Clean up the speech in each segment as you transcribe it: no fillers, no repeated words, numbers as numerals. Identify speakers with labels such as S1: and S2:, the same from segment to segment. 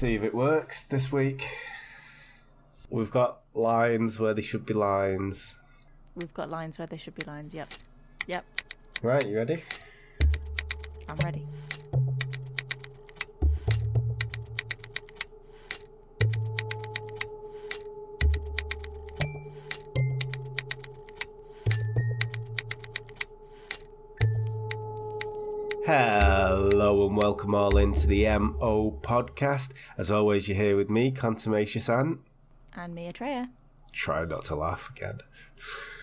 S1: See if it works this week. We've got lines where there should be lines.
S2: We've got lines where there should be lines, yep. Yep.
S1: Right, you ready?
S2: I'm ready.
S1: Hello and welcome all into the MO podcast. As always, you're here with me, Contumacious Ant.
S2: And me, Atreya.
S1: Try not to laugh again.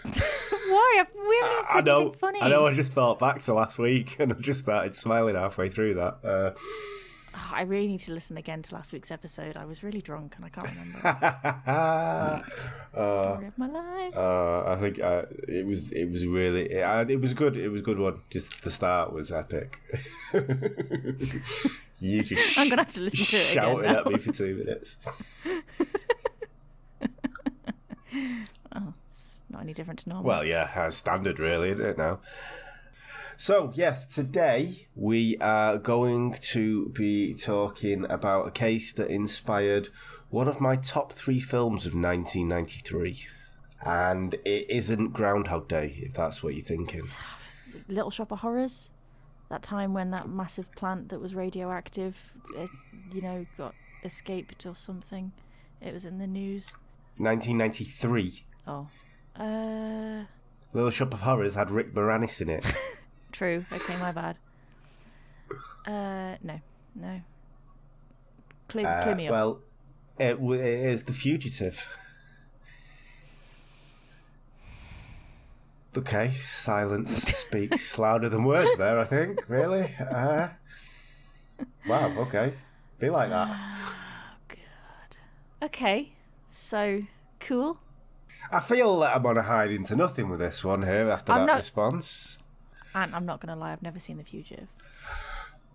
S2: Why? We haven't said anything funny.
S1: I know, I just thought back to last week and I just started smiling halfway through that.
S2: I really need to listen again to last week's episode. I was really drunk and I can't remember. Story of my life.
S1: I think it was really it was good. It was a good one. Just the start was epic. You just
S2: I'm gonna have to listen to it again.
S1: Shouting at me for 2 minutes.
S2: Oh, it's not any different to normal.
S1: Well, yeah, standard really, isn't it now? So, yes, today we are going to be talking about a case that inspired one of my top 3 films of 1993. And it isn't Groundhog Day, if that's what you're thinking.
S2: Little Shop of Horrors? That time when that massive plant that was radioactive, got escaped or something. It was in the news.
S1: 1993.
S2: Oh.
S1: Little Shop of Horrors had Rick Moranis in it.
S2: True. Okay, my bad. No. Clear me up.
S1: Well, it is The Fugitive. Okay, silence speaks louder than words there, I think. Really? Wow, okay. Be like that.
S2: Oh, God. Okay, so, cool.
S1: I feel that I'm on a hide into nothing with this one here after that response.
S2: And I'm not going to lie, I've never seen The Fugitive.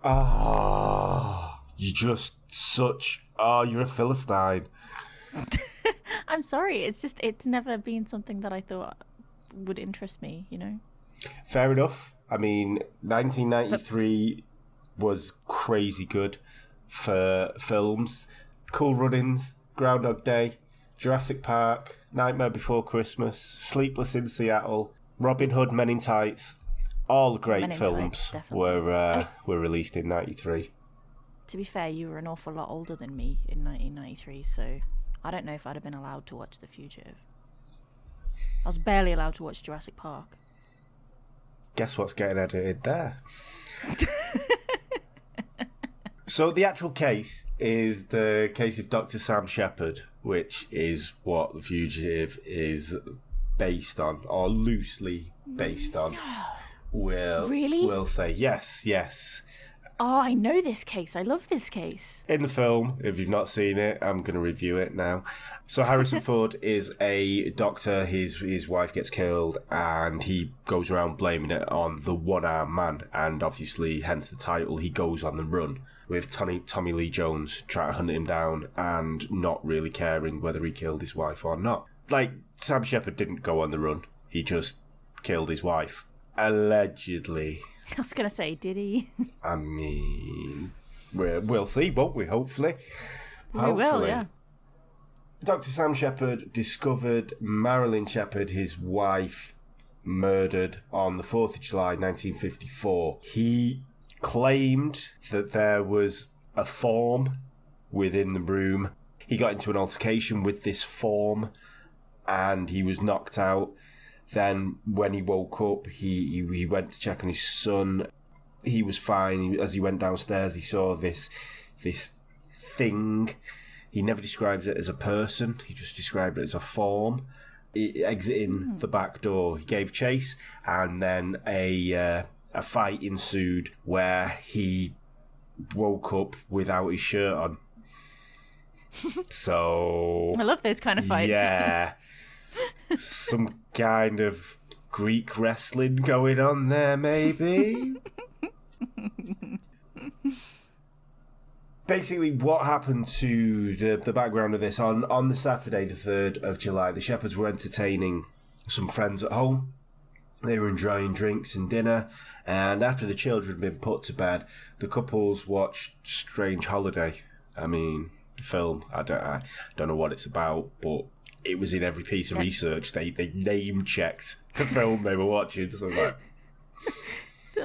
S1: Oh, you're a Philistine.
S2: I'm sorry, it's never been something that I thought would interest me, you know?
S1: Fair enough. I mean, 1993 was crazy good for films. Cool Runnings, Groundhog Day, Jurassic Park, Nightmare Before Christmas, Sleepless in Seattle, Robin Hood, Men in Tights. All great films were released in 93.
S2: To be fair, you were an awful lot older than me in 1993, so I don't know if I'd have been allowed to watch The Fugitive. I was barely allowed to watch Jurassic Park.
S1: Guess what's getting edited there? So the actual case is the case of Dr. Sam Shepard, which is what The Fugitive is based on, or loosely based on. We'll say yes.
S2: Oh, I know this case. I love this case.
S1: In the film, if you've not seen it, I'm going to review it now. So Harrison Ford is a doctor. His wife gets killed, and he goes around blaming it on the one-armed man. And obviously, hence the title, he goes on the run with Tommy Lee Jones trying to hunt him down and not really caring whether he killed his wife or not. Like, Sam Shepard didn't go on the run. He just killed his wife. Allegedly.
S2: I was going to say, did he?
S1: I mean, we'll see, won't we? Hopefully.
S2: We will, yeah.
S1: Dr. Sam Shepard discovered Marilyn Sheppard, his wife, murdered on the 4th of July 1954. He claimed that there was a form within the room. He got into an altercation with this form and he was knocked out. Then when he woke up, he went to check on his son. He was fine. As he went downstairs, he saw this thing. He never describes it as a person. He just described it as a form. Exiting the back door, he gave chase, and then a fight ensued where he woke up without his shirt on. So
S2: I love those kind of fights.
S1: Yeah. Some kind of Greek wrestling going on there, maybe? Basically, what happened to the background of this, on the Saturday, the 3rd of July, the Sheppards were entertaining some friends at home. They were enjoying drinks and dinner, and after the children had been put to bed, the couples watched Strange Holiday I mean, the film, I don't know what it's about, but it was in every piece of research. They name-checked the film they were watching, so like...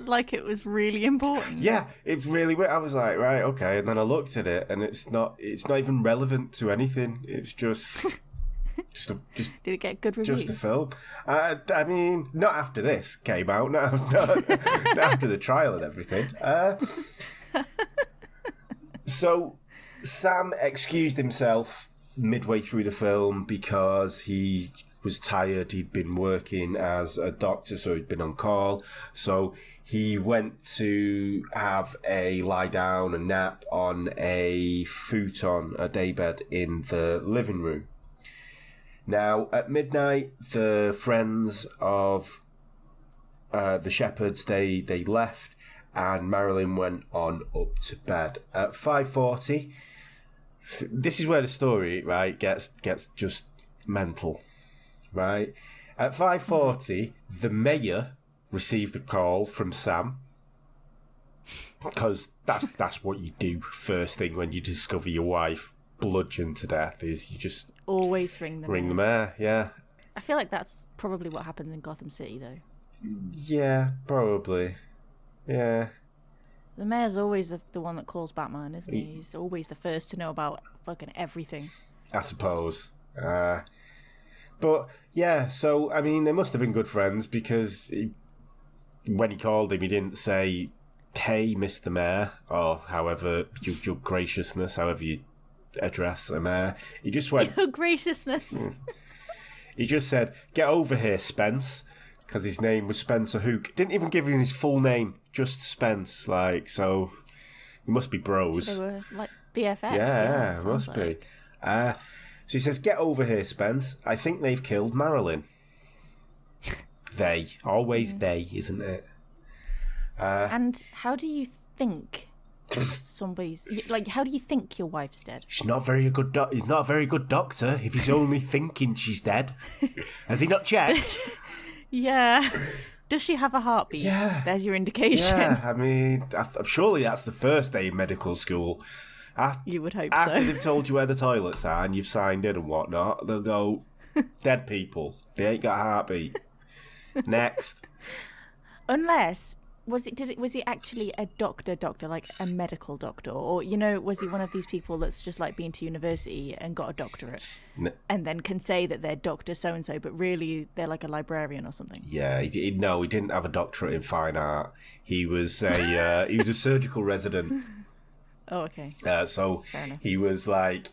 S2: Like it was really important.
S1: Yeah, it really. I was like, right, okay, and then I looked at it, and it's not even relevant to anything. It's just did
S2: it get good reviews?
S1: Just a film. I mean, not after this came out, not after the trial and everything. So Sam excused himself midway through the film because he was tired. He'd been working as a doctor, so he'd been on call. So he went to have a lie down, a nap on a futon, a daybed in the living room. Now, at midnight, the friends of the Sheppards, they left, and Marilyn went on up to bed. At 5:40, this is where the story, right, gets just mental, right? At 5:40, the mayor received a call from Sam, because that's what you do first thing when you discover your wife bludgeoned to death, is you just
S2: always ring the
S1: mayor. Yeah,
S2: I feel like that's probably what happens in Gotham City, though.
S1: Yeah, probably. Yeah.
S2: The mayor's always the one that calls Batman, isn't he? He's always the first to know about fucking everything.
S1: I suppose. But yeah, so I mean, they must have been good friends, because when he called him, he didn't say, "Hey, Mr. Mayor," or however your graciousness, however you address a mayor. He just went,
S2: "Your graciousness."
S1: He just said, "Get over here, Spence," because his name was Spencer Hook. Didn't even give him his full name, just Spence. Like, so he must be bros.
S2: So they were like BFFs.
S1: Yeah, must be. So he says, "Get over here, Spence. I think they've killed Marilyn." They. Always they, isn't it?
S2: And how do you think somebody's... Like, how do you think your wife's dead?
S1: She's not very a good he's not a very good doctor if he's only thinking she's dead. Has he not checked?
S2: Yeah. Does she have a heartbeat?
S1: Yeah.
S2: There's your indication.
S1: Yeah, I mean, surely that's the first day in medical school.
S2: You would hope
S1: After
S2: so.
S1: they've told you where the toilets are and you've signed in and whatnot, they'll go, "Dead people. They ain't got a heartbeat." Next.
S2: Unless, was he actually a doctor, like a medical doctor? Or, was he one of these people that's just like been to university and got a doctorate and then can say that they're Dr. So-and-so, but really they're like a librarian or something?
S1: Yeah, he didn't have a doctorate in fine art. He was a surgical resident.
S2: Oh, okay.
S1: So
S2: fair enough.
S1: He was like,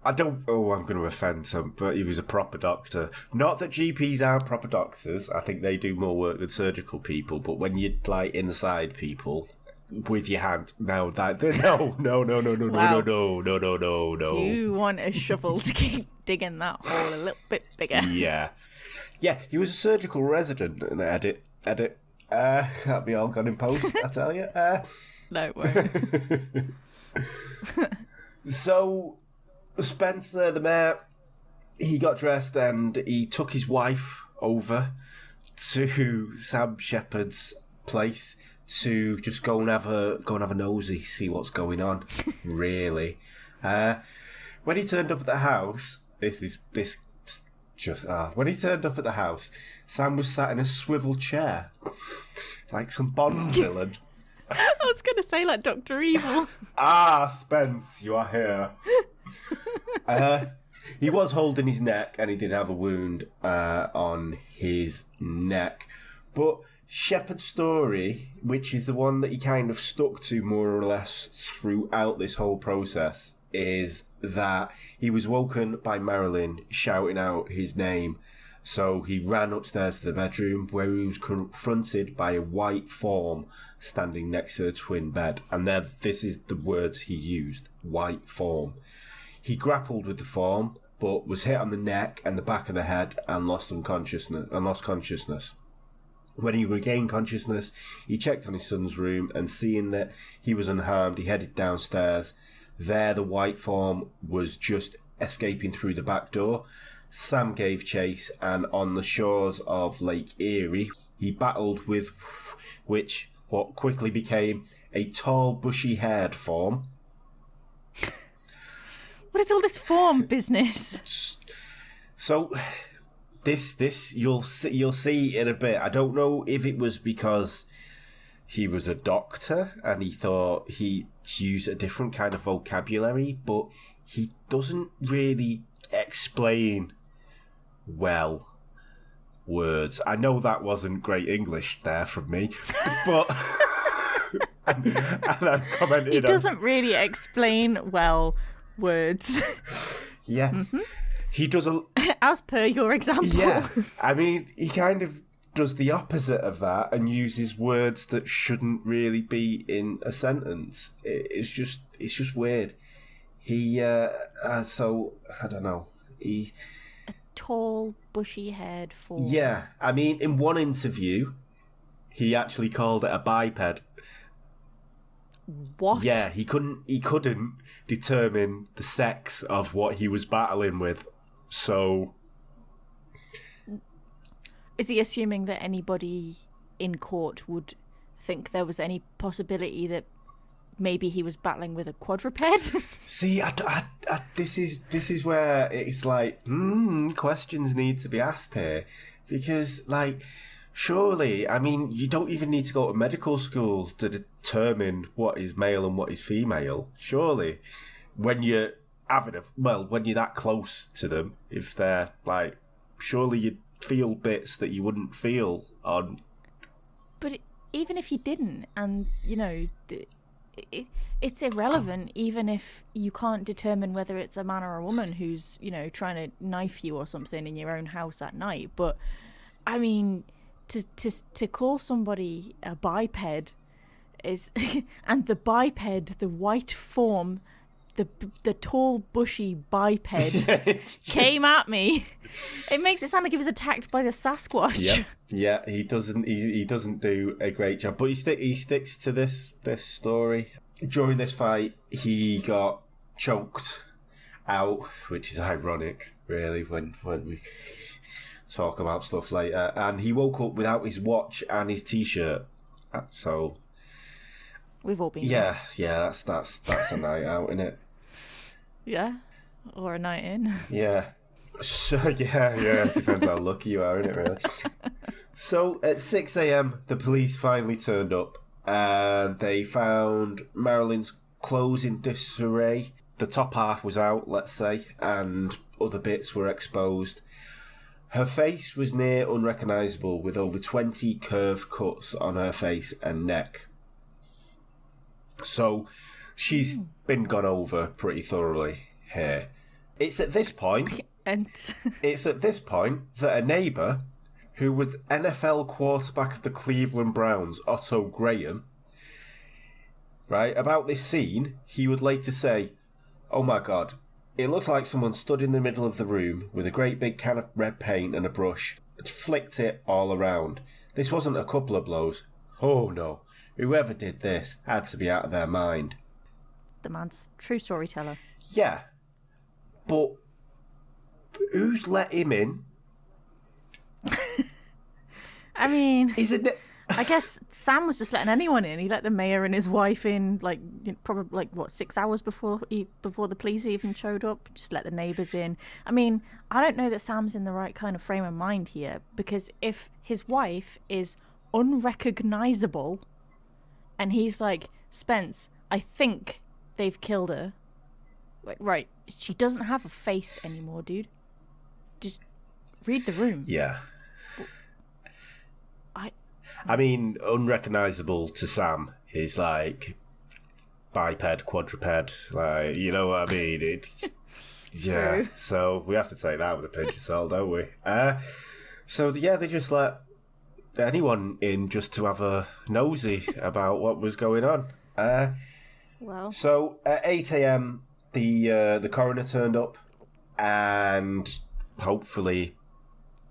S1: I'm going to offend some, but he was a proper doctor. Not that GPs aren't proper doctors. I think they do more work than surgical people. But when you like inside people with your hand, no.
S2: Wow.
S1: No.
S2: Do you want a shovel to keep digging that hole a little bit bigger?
S1: Yeah. He was a surgical resident. And edit. That'll be all gone in post, I tell you.
S2: No, it won't.
S1: So Spencer, the mayor, he got dressed and he took his wife over to Sam Shepard's place to just go and have a nosy, see what's going on. Really, when he turned up at the house, when he turned up at the house, Sam was sat in a swivel chair, like some Bond villain.
S2: I was going to say like Dr. Evil.
S1: Spence, you are here. He was holding his neck, and he did have a wound on his neck. But Shepard's story, which is the one that he kind of stuck to more or less throughout this whole process, is that he was woken by Marilyn shouting out his name. So he ran upstairs to the bedroom, where he was confronted by a white form standing next to the twin bed. And this is the words he used: white form. He grappled with the form, but was hit on the neck and the back of the head and lost consciousness. When he regained consciousness, he checked on his son's room, and seeing that he was unharmed, he headed downstairs. There, the white form was just escaping through the back door. Sam gave chase, and on the shores of Lake Erie, he battled with which what quickly became a tall, bushy-haired form.
S2: What is all this form business?
S1: So, this you'll see in a bit. I don't know if it was because he was a doctor and he thought he'd use a different kind of vocabulary, but he doesn't really explain well words. I know that wasn't great English there from me, but and I commented.
S2: He doesn't really explain well words.
S1: Yeah, he does
S2: as per your example.
S1: Yeah, I mean, he kind of does the opposite of that and uses words that shouldn't really be in a sentence. It's just weird. He so I don't know. He
S2: a tall, bushy-haired form.
S1: Yeah, I mean, in one interview, he actually called it a biped.
S2: What?
S1: Yeah, he couldn't determine the sex of what he was battling with. So,
S2: is he assuming that anybody in court would think there was any possibility that maybe he was battling with a quadruped?
S1: See, this is where it's like, questions need to be asked here, because, like, surely, I mean, you don't even need to go to medical school to determine what is male and what is female. Surely, when you're when you're that close to them, if they're like, surely you'd feel bits that you wouldn't feel on.
S2: But even if you didn't, and you know, it's irrelevant. Even if you can't determine whether it's a man or a woman who's, you know, trying to knife you or something in your own house at night. But I mean, to call somebody a biped is, and the biped, the white form, the tall, bushy biped came at me. It makes it sound like he was attacked by the Sasquatch.
S1: Yeah. He doesn't do a great job, but he sticks to this story. During this fight, he got choked out, which is ironic, really, when we talk about stuff later. And he woke up without his watch and his t-shirt. So
S2: we've all been.
S1: Yeah. That's a night out, isn't it?
S2: Yeah, or a night in.
S1: Yeah. So yeah. Depends how lucky you are, innit, really? So at 6 a.m, the police finally turned up and they found Marilyn's clothes in disarray. The top half was out, let's say, and other bits were exposed. Her face was near unrecognisable, with over 20 curved cuts on her face and neck. So she's been gone over pretty thoroughly here. It's at this point that a neighbour, who was NFL quarterback of the Cleveland Browns, Otto Graham, right, about this scene, he would later say, "Oh my God, it looks like someone stood in the middle of the room with a great big can of red paint and a brush and flicked it all around. This wasn't a couple of blows. Oh no, whoever did this had to be out of their mind."
S2: The man's true storyteller.
S1: Yeah, but who's let him in?
S2: I mean,
S1: isn't it?
S2: I guess Sam was just letting anyone in. He let the mayor and his wife in, probably 6 hours before the police even showed up. Just let the neighbours in. I mean, I don't know that Sam's in the right kind of frame of mind here, because if his wife is unrecognisable, and he's like, "Spence, I think they've killed her." Right, she doesn't have a face anymore, dude. Just read the room.
S1: Yeah. I mean, unrecognisable to Sam is like biped, quadruped, like, you know what I mean? Yeah,
S2: true.
S1: So we have to take that with a pinch of salt, don't we? So yeah, they just let anyone in just to have a nosy about what was going on.
S2: Well,
S1: so at 8 a.m, the coroner turned up, and hopefully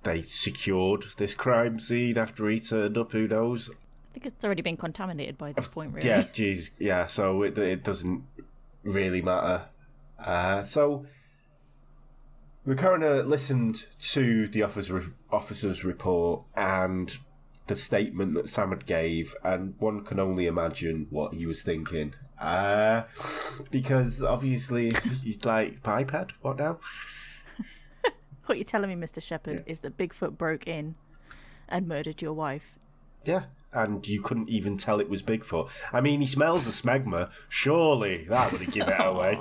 S1: they secured this crime scene after he turned up. Who knows?
S2: I think it's already been contaminated by this point, really.
S1: Yeah, geez, yeah. So it doesn't really matter. So the coroner listened to the officer's report, and the statement that Sam had gave, and one can only imagine what he was thinking. Because obviously he's like, biped? What now?
S2: What you're telling me, Mr. Shepard, is that Bigfoot broke in and murdered your wife.
S1: Yeah, and you couldn't even tell it was Bigfoot. I mean, he smells the smegma. Surely that would have given it away.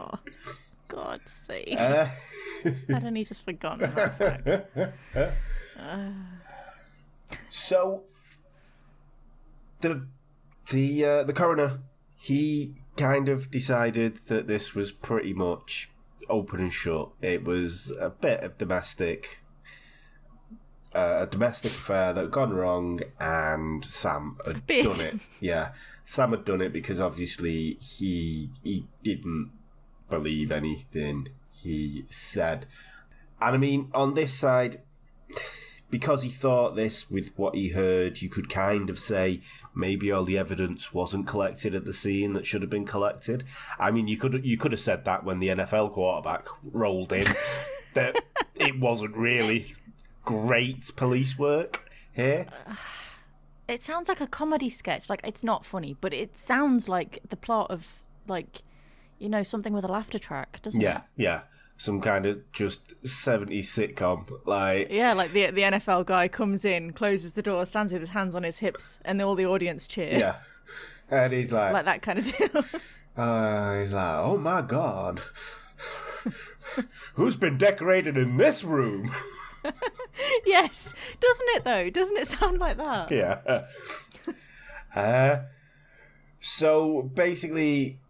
S2: God's sake. Had only just forgotten that fact.
S1: So, the coroner, he kind of decided that this was pretty much open and shut. It was a bit of a domestic affair that had gone wrong, and Sam had done it. Yeah, Sam had done it because obviously he didn't believe anything he said. And I mean, on this side, because he thought this with what he heard, you could kind of say maybe all the evidence wasn't collected at the scene that should have been collected. I mean, you could have said that when the NFL quarterback rolled in, that it wasn't really great police work here.
S2: It sounds like a comedy sketch. Like, it's not funny, but it sounds like the plot of, like, you know, something with a laughter track, doesn't it?
S1: Yeah. Some kind of just 70s sitcom. Like,
S2: yeah, like the NFL guy comes in, closes the door, stands with his hands on his hips, and all the audience cheer.
S1: Yeah. And he's like
S2: that kind of deal.
S1: He's like, oh my God. Who's been decorated in this room?
S2: Yes. Doesn't it, though? Doesn't it sound like that?
S1: Yeah. So, basically,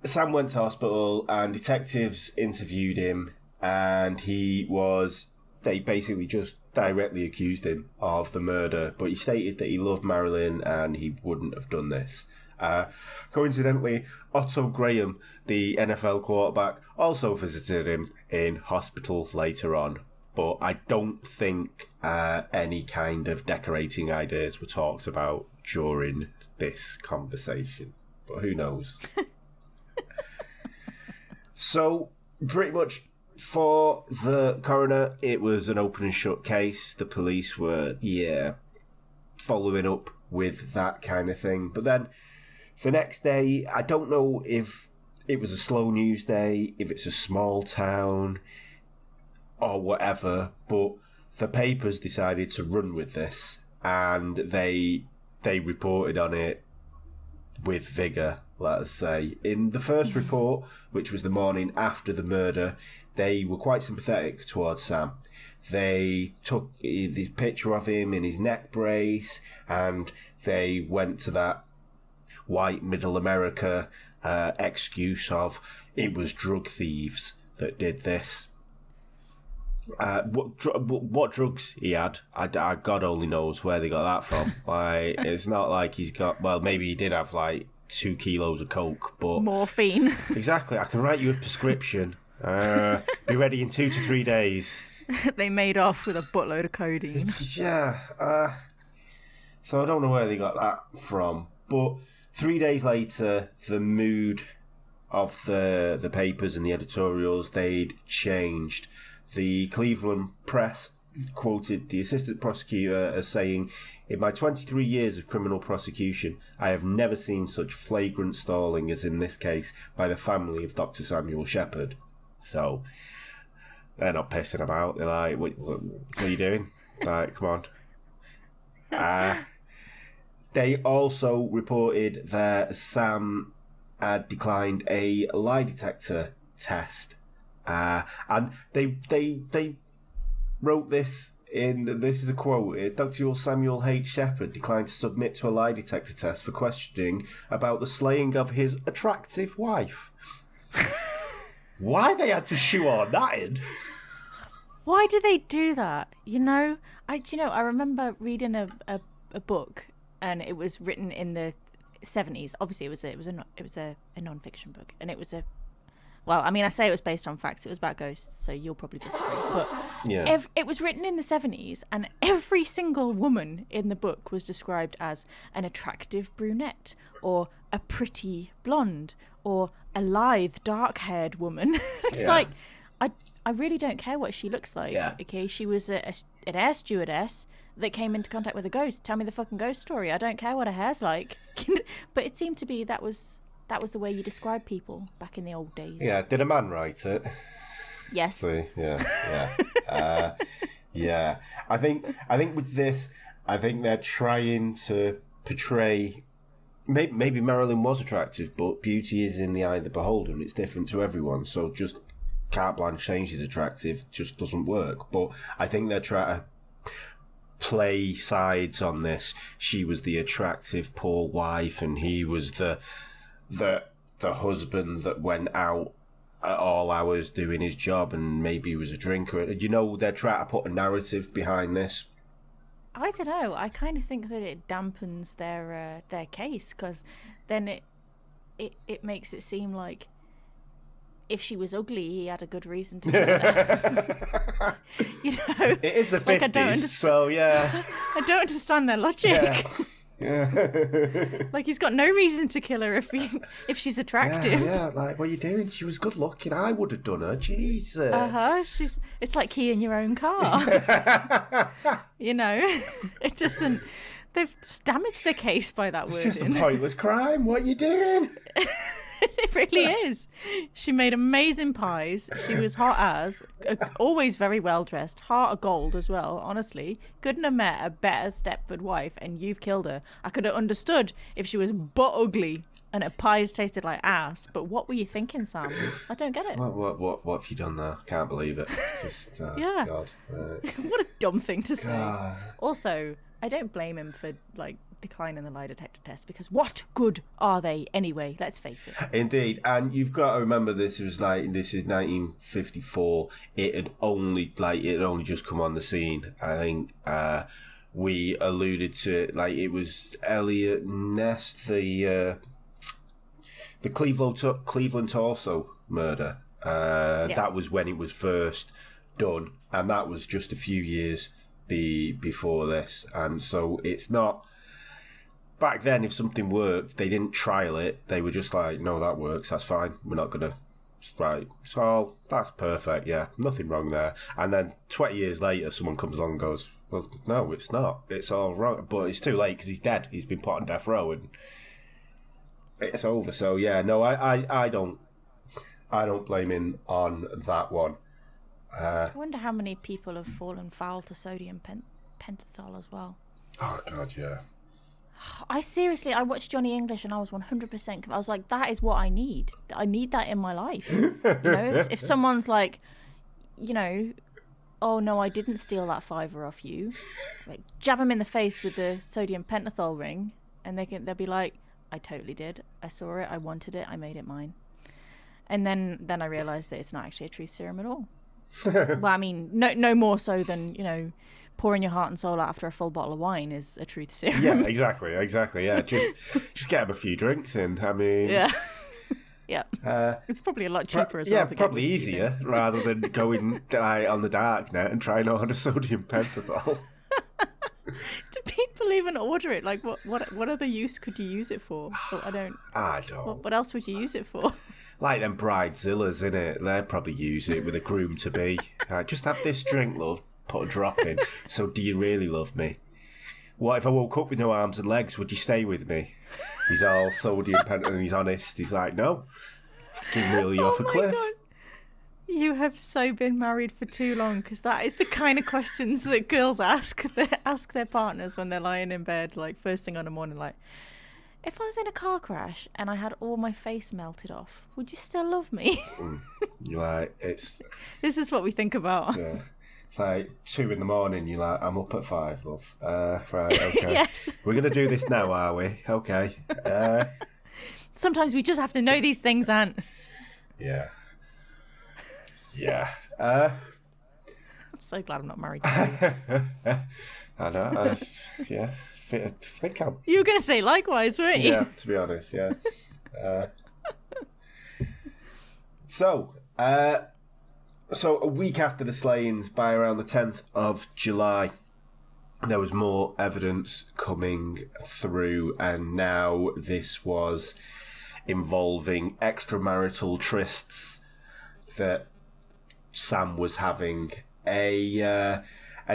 S1: Sam went to hospital and detectives interviewed him, and they basically just directly accused him of the murder, but he stated that he loved Marilyn and he wouldn't have done this. Coincidentally, Otto Graham, the NFL quarterback, also visited him in hospital later on, but I don't think any kind of decorating ideas were talked about during this conversation, but who knows? So, pretty much for the coroner, it was an open and shut case. The police were, following up with that kind of thing. But then, the next day, I don't know if it was a slow news day, if it's a small town, or whatever, but the papers decided to run with this, and they reported on it with vigour, let us say. In the first report, which was the morning after the murder, they were quite sympathetic towards Sam. They took the picture of him in his neck brace, and they went to that white middle America excuse of it was drug thieves that did this. What drugs he had, God only knows where they got that from. Like, it's not like he's got, well, maybe he did have like 2 kilos of coke, but
S2: morphine.
S1: Exactly. I can write you a prescription. Be ready in 2 to 3 days.
S2: They made off with a buttload of codeine.
S1: Yeah. So I don't know where they got that from, but 3 days later, the mood of the papers and the editorials, they'd changed. The Cleveland Press quoted the assistant prosecutor as saying, "In my 23 years of criminal prosecution, I have never seen such flagrant stalling as in this case by the family of Dr. Samuel Shepard." So they're not pissing about. They're like, what are you doing? Like, come on. They also reported that Sam had declined a lie detector test. And they wrote this in, this is a quote, Dr. Samuel H. Shepard declined to submit to a lie detector test for questioning about the slaying of his attractive wife. Why they had to shoehorn that in?
S2: Why do they do that? I remember reading a book, and it was written in the 70s. Obviously, it was a non-fiction book, and it was a, well, I mean, I say it was based on facts. It was about ghosts, so you'll probably disagree. But
S1: yeah.
S2: It was written in the 70s, and every single woman in the book was described as an attractive brunette, or a pretty blonde, or a lithe, dark-haired woman. It's like, I really don't care what she looks like.
S1: Yeah.
S2: Okay, she was an air stewardess that came into contact with a ghost. Tell me the fucking ghost story. I don't care what her hair's like. But it seemed to be that was the way you described people back in the old days.
S1: Yeah, did a man write it?
S2: Yes.
S1: See, yeah. Yeah. I think with this, I think they're trying to portray. Maybe Marilyn was attractive, but beauty is in the eye of the beholder, and it's different to everyone. So just carte blanche saying she's attractive just doesn't work. But I think they're trying to play sides on this. She was the attractive poor wife, and he was the husband that went out at all hours doing his job, and maybe he was a drinker. They're trying to put a narrative behind this.
S2: I don't know. I kind of think that it dampens their case, because then it makes it seem like if she was ugly, he had a good reason to kill her.
S1: It is the 50s, so yeah.
S2: I don't understand their logic.
S1: Yeah.
S2: Like, he's got no reason to kill her if she's attractive.
S1: Yeah, like, what are you doing? She was good looking. I would have done her. Jesus.
S2: It's like keying your own car. It doesn't. They've just damaged the case by that word.
S1: It's just a pointless crime. What are you doing?
S2: It really is. She made amazing pies. She was hot as, always very well dressed, heart of gold as well, honestly. Couldn't have met a better Stepford wife, and you've killed her. I could have understood if she was butt ugly and her pies tasted like ass, but what were you thinking, Sam? I don't get it.
S1: What have you done there? Can't believe it. Just,
S2: yeah.
S1: God.
S2: What a dumb thing to say.
S1: God.
S2: Also, I don't blame him for, declining the lie detector test, because what good are they anyway? Let's face it.
S1: Indeed, and you've got to remember this is 1954. It had only just come on the scene. I think we alluded to it. It was Elliot Ness, the Cleveland Torso murder. That was when it was first done, and that was just a few years before this, and so it's not. Back then, if something worked, they didn't trial it. They were just like, no, that works, that's fine. We're not going to... Right, so that's perfect, yeah. Nothing wrong there. And then 20 years later, someone comes along and goes, well, no, it's not. It's all wrong. But it's too late because he's dead. He's been put on death row and it's over. So, yeah, no, I don't blame him on that one.
S2: I wonder how many people have fallen foul to sodium pentothal as well.
S1: Oh, God, yeah.
S2: I watched Johnny English and I was 100%. I was like, that is what I need. I need that in my life. If someone's like, oh no, I didn't steal that $5 off you. Jab them in the face with the sodium pentothal ring, and they'll be like, I totally did. I saw it. I wanted it. I made it mine. And then I realised that it's not actually a truth serum at all. Well, I mean, no more so than pouring your heart and soul out after a full bottle of wine is a truth serum.
S1: Yeah, exactly. Yeah, just get them a few drinks in. I mean,
S2: yeah. It's probably a lot cheaper as well.
S1: Yeah, probably easier rather than going on the dark net and trying on a sodium pentothal.
S2: Do people even order it? Like, what other use could you use it for? I don't. What else would you use it for?
S1: Like them bridezillas, innit? They'd probably use it with a groom-to-be. Just have this drink, love. Put a drop in. So, do you really love me? What if I woke up with no arms and legs? Would you stay with me? He's all sodium pentothal and he's honest. He's like, no. Fucking reel you off a cliff. God.
S2: You have so been married for too long, because that is the kind of questions that girls ask their partners when they're lying in bed, like first thing on the morning, like, if I was in a car crash and I had all my face melted off, would you still love me?
S1: You're like, it's...
S2: This is what we think about.
S1: Yeah. It's like 2 a.m, you're like, I'm up at 5, love. Right, okay.
S2: Yes.
S1: We're going to do this now, are we? Okay.
S2: Sometimes we just have to know these things, Ant.
S1: Yeah. Yeah.
S2: I'm so glad I'm not married to
S1: you. I know. Yeah. I think I'm...
S2: You were going to say likewise, weren't you?
S1: Yeah, to be honest, yeah. So a week after the slayings, by around the 10th of July, there was more evidence coming through, and now this was involving extramarital trysts that Sam was having. A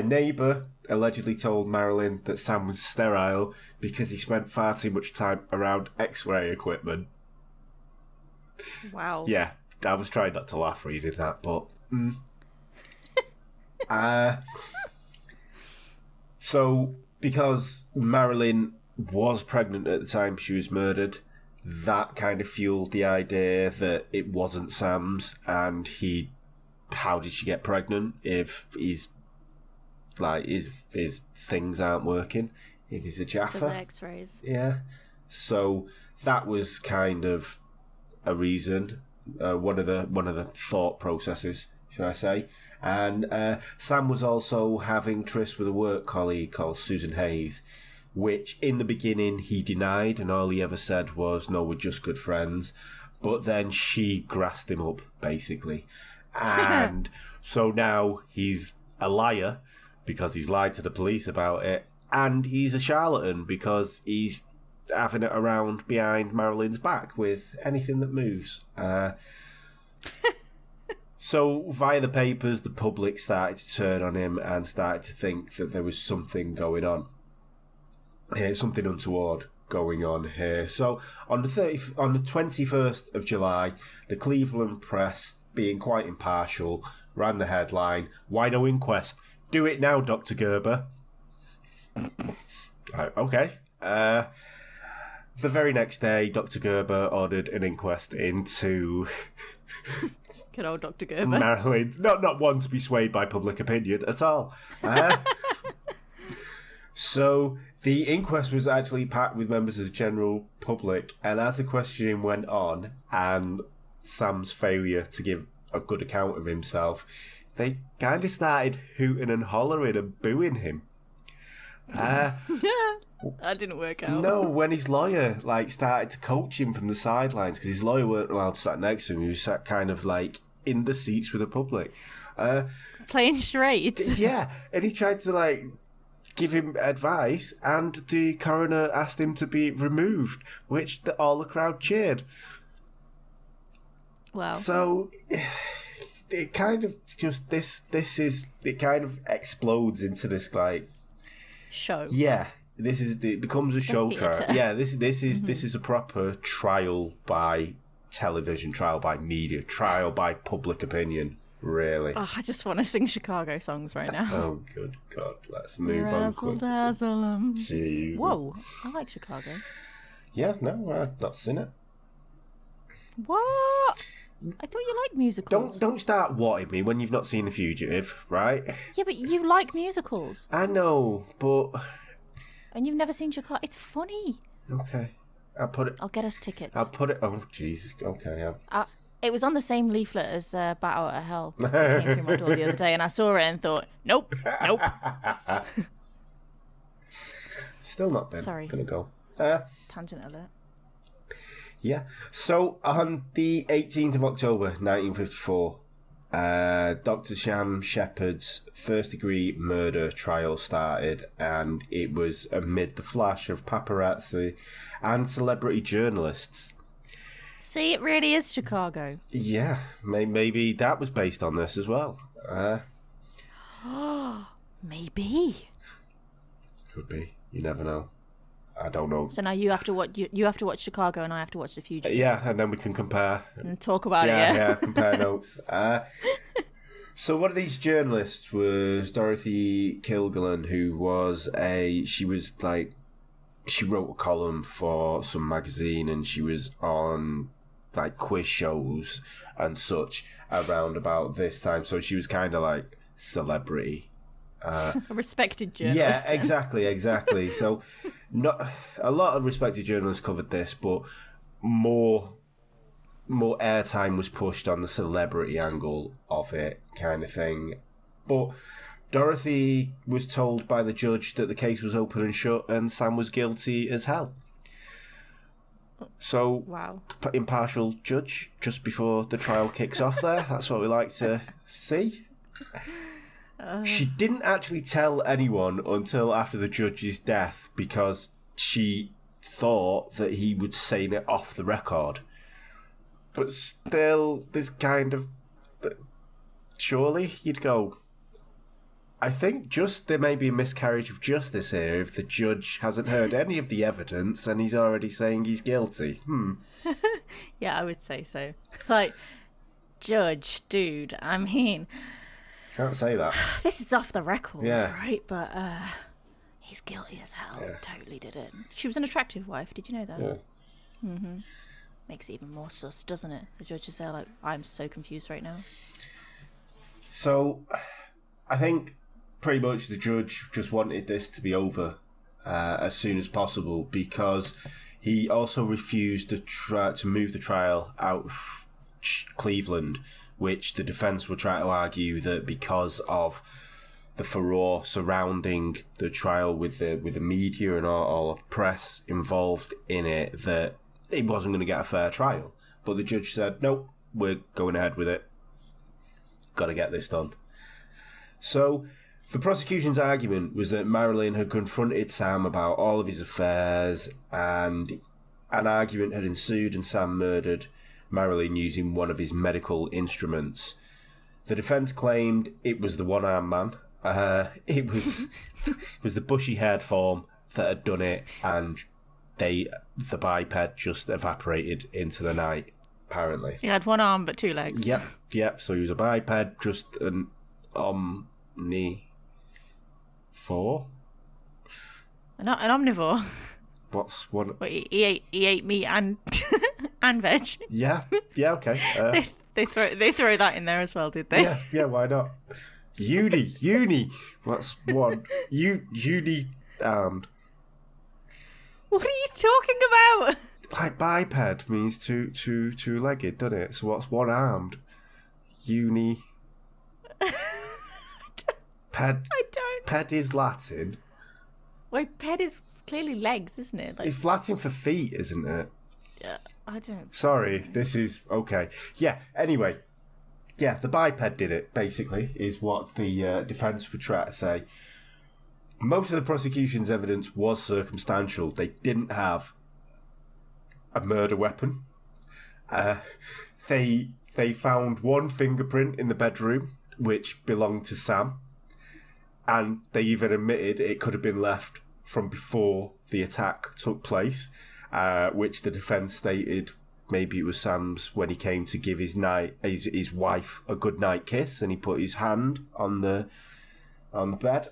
S1: neighbour allegedly told Marilyn that Sam was sterile because he spent far too much time around X-ray equipment.
S2: Wow.
S1: Yeah, I was trying not to laugh reading that, but... So, because Marilyn was pregnant at the time she was murdered, that kind of fueled the idea that it wasn't Sam's, and how did she get pregnant if his things aren't working, if he's a Jaffa?
S2: Because of X-rays.
S1: Yeah. So that was kind of a reason, one of the thought processes, should I say. And Sam was also having trysts with a work colleague called Susan Hayes, which in the beginning he denied, and all he ever said was, "No, we're just good friends." But then she grassed him up, basically. And so now he's a liar because he's lied to the police about it, and he's a charlatan because he's having it around behind Marilyn's back with anything that moves. So via the papers, the public started to turn on him and started to think that there was something going on. Something untoward going on here. So on the 21st of July, the Cleveland Press, being quite impartial, ran the headline, "Why no inquest? Do it now, Dr. Gerber." Okay. The very next day, Dr. Gerber ordered an inquest into
S2: Good old Dr. Gerber.
S1: Marilyn. Not one to be swayed by public opinion at all. So the inquest was actually packed with members of the general public, and as the questioning went on, and Sam's failure to give a good account of himself, they kind of started hooting and hollering and booing him.
S2: That didn't work out.
S1: No, when his lawyer started to coach him from the sidelines, because his lawyer weren't allowed to sit next to him, he was sat kind of in the seats with the public.
S2: Playing charades.
S1: Yeah, and he tried to give him advice, and the coroner asked him to be removed, which all the crowd cheered.
S2: Wow.
S1: So it kind of just it kind of explodes into this
S2: show.
S1: Yeah, it becomes a show trial. Yeah, this is a proper trial by television, trial by media, trial by public opinion. Really.
S2: Oh, I just want to sing Chicago songs right now.
S1: Oh, good God. Let's move on.
S2: Razzle dazzle 'em.
S1: Jesus.
S2: Whoa, I like Chicago.
S1: Yeah, no, I've not seen it.
S2: What? I thought you liked musicals.
S1: Don't start whatting me when you've not seen The Fugitive, right?
S2: Yeah, but you like musicals.
S1: I know, but...
S2: And you've never seen Chicago. It's funny.
S1: Okay.
S2: I'll get us tickets.
S1: I'll put it... Oh, Jesus. Okay,
S2: it was on the same leaflet as Bat Out of Hell. It came through my door the other day, and I saw it and thought, nope.
S1: Still not been.
S2: Sorry.
S1: Gonna go.
S2: Tangent alert.
S1: Yeah. So, on the 18th of October, 1954, Dr. Sam Sheppard's first-degree murder trial started, and it was amid the flash of paparazzi and celebrity journalists.
S2: See, it really is Chicago.
S1: Yeah, maybe that was based on this as well.
S2: Maybe.
S1: Could be. You never know. I don't know.
S2: So now you have to watch. You have to watch Chicago, and I have to watch The Fugitive.
S1: Yeah, and then we can compare
S2: and talk about it.
S1: Yeah, compare notes. So one of these journalists was Dorothy Kilgolyn, who was she wrote a column for some magazine, and she was on quiz shows and such around about this time. So she was kind of celebrity.
S2: A respected journalist.
S1: Yeah, exactly. So not a lot of respected journalists covered this, but more airtime was pushed on the celebrity angle of it, kind of thing. But Dorothy was told by the judge that the case was open and shut, and Sam was guilty as hell. So,
S2: wow.
S1: Impartial judge just before the trial kicks off there. That's what we like to see. She didn't actually tell anyone until after the judge's death, because she thought that he would say it off the record. But still, there's kind of... surely you'd go, I think there may be a miscarriage of justice here if the judge hasn't heard any of the evidence and he's already saying he's guilty.
S2: Yeah, I would say so. Like, judge, dude, I mean...
S1: Can't say that.
S2: This is off the record,
S1: yeah.
S2: right? But he's guilty as hell. Yeah. Totally did it. She was an attractive wife. Did you know that? Yeah. Makes it even more sus, doesn't it? The judge is there like, I'm so confused right now.
S1: So, I think pretty much the judge just wanted this to be over as soon as possible because he also refused to move the trial out of Cleveland, which the defence were trying to argue that because of the furore surrounding the trial with the media and all the press involved in it, that it wasn't going to get a fair trial. But the judge said, nope, we're going ahead with it. Got to get this done. So the prosecution's argument was that Marilyn had confronted Sam about all of his affairs and an argument had ensued and Sam murdered Marilyn using one of his medical instruments. The defence claimed it was the one-armed man. It was the bushy-haired form that had done it, and the biped just evaporated into the night, apparently.
S2: He had one arm but two legs.
S1: Yep. So he was a biped, just an omnivore.
S2: An omnivore.
S1: What's one?
S2: Wait, he ate meat and and veg.
S1: Yeah. Okay.
S2: They throw that in there as well, did they?
S1: Yeah. Why not? Uni. That's one. Uni armed.
S2: What are you talking about?
S1: Like biped means two-legged, doesn't it? So what's one armed? Uni. Ped.
S2: I don't.
S1: Ped is Latin.
S2: Wait, ped is clearly legs, isn't it? Like...
S1: It's Latin for feet, isn't it?
S2: Yeah, I don't.
S1: Sorry, this is okay. Yeah. Anyway, yeah, the biped did it. Basically, is what the defence would try to say. Most of the prosecution's evidence was circumstantial. They didn't have a murder weapon. They found one fingerprint in the bedroom, which belonged to Sam, and they even admitted it could have been left from before the attack took place, which the defence stated maybe it was Sam's when he came to give his wife a good night kiss, and he put his hand on the bed.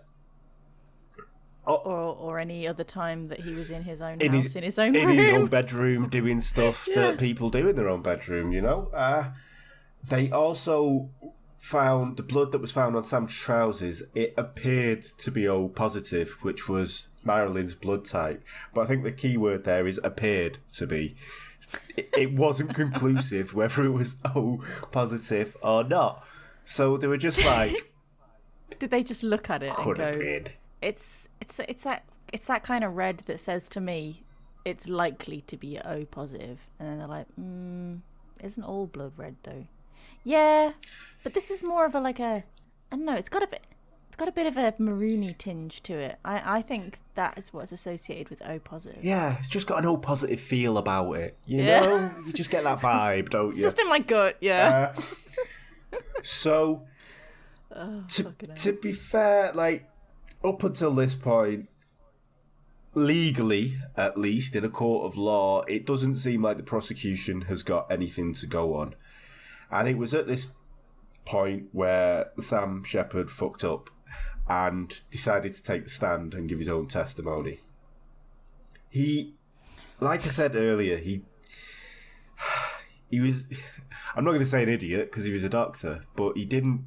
S2: Or any other time that he was in his own house, in his own room.
S1: In his own bedroom, doing stuff that people do in their own bedroom, you know? They also found the blood that was found on Sam's trousers. It appeared to be O positive, which was Marilyn's blood type. But I think the key word there is appeared to be. It wasn't conclusive whether it was O positive or not. So they were just like...
S2: Did they just look at it
S1: could
S2: and
S1: have
S2: go...
S1: been.
S2: It's that kind of red that says to me it's likely to be O positive, and then they're like, isn't all blood red though? Yeah, but this is more of I don't know. It's got a bit of a maroony tinge to it. I think that is what's associated with O positive.
S1: Yeah, it's just got an O positive feel about it. You know, you just get that vibe, don't you?
S2: It's just in my gut. Yeah.
S1: So, to be fair, like. Up until this point, legally, at least, in a court of law, it doesn't seem like the prosecution has got anything to go on. And it was at this point where Sam Shepard fucked up and decided to take the stand and give his own testimony. He, like I said earlier, he was... I'm not going to say an idiot, because he was a doctor, but he didn't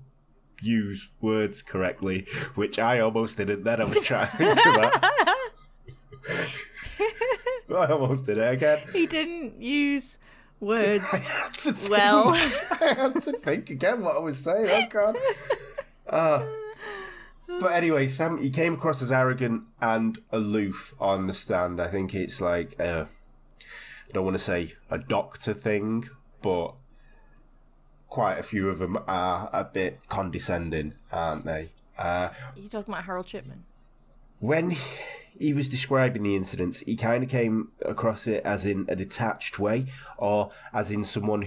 S1: use words correctly, which I almost didn't. Then I was trying to think of that. I almost did it again.
S2: He didn't use words
S1: I had to think again what I was saying. Oh God. But anyway, Sam, he came across as arrogant and aloof on the stand. I think it's like I don't want to say a doctor thing, but quite a few of them are a bit condescending, aren't they?
S2: Are you talking about Harold Shipman?
S1: When he was describing the incidents, he kind of came across it as in a detached way, or as in someone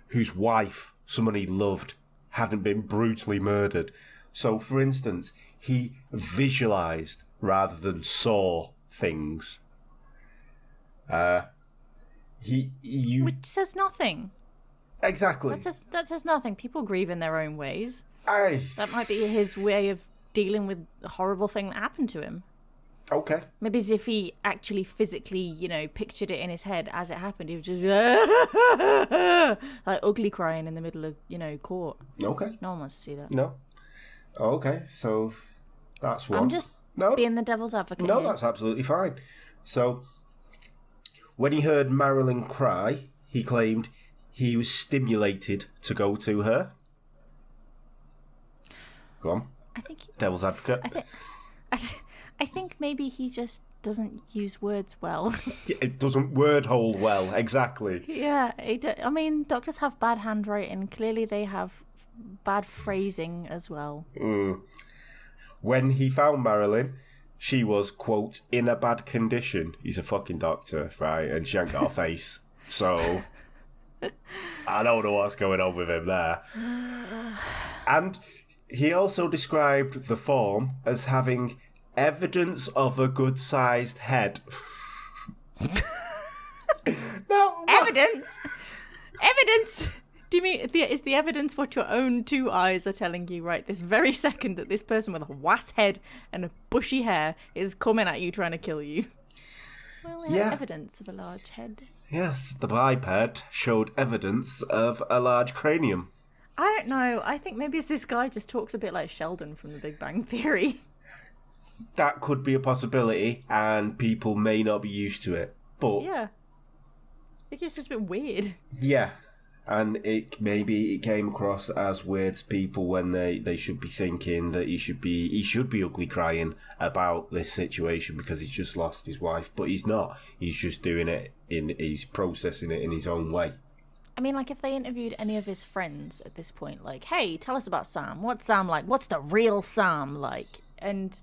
S1: whose wife, someone he loved, hadn't been brutally murdered. So, for instance, he visualised rather than saw things.
S2: Which says nothing.
S1: Exactly.
S2: That says nothing. People grieve in their own ways.
S1: That
S2: might be his way of dealing with a horrible thing that happened to him.
S1: Okay.
S2: Maybe as if he actually physically, pictured it in his head as it happened. He was just like ugly crying in the middle of, court.
S1: Okay.
S2: No one wants to see that.
S1: No. Okay, so that's one.
S2: I'm just being the devil's advocate.
S1: No,
S2: here.
S1: that's absolutely fine. So, when he heard Marilyn cry, he claimed he was stimulated to go to her. Go on. Devil's advocate.
S2: I think maybe he just doesn't use words well.
S1: It doesn't word hold well, exactly.
S2: Yeah, I mean, doctors have bad handwriting. Clearly they have bad phrasing as well.
S1: When he found Marilyn, she was, quote, in a bad condition. He's a fucking doctor, right? And she ain't got a face. So, I don't know what's going on with him there. And he also described the form as having evidence of a good-sized head. Now,
S2: evidence? Evidence? Do you mean is the evidence what your own two eyes are telling you right this very second that this person with a was head and a bushy hair is coming at you trying to kill you? Well, they have evidence of a large head.
S1: Yes, the biped showed evidence of a large cranium.
S2: I don't know. I think maybe this guy just talks a bit like Sheldon from The Big Bang Theory.
S1: That could be a possibility, and people may not be used to it. But
S2: yeah, I think it's just a bit weird.
S1: Yeah, and maybe it came across as weird to people when they should be thinking that he should be ugly crying about this situation because he's just lost his wife, but he's not. He's just doing it he's processing it in his own way.
S2: I mean, like, if they interviewed any of his friends at this point, like, hey, tell us about Sam. What's Sam like? What's the real Sam like? And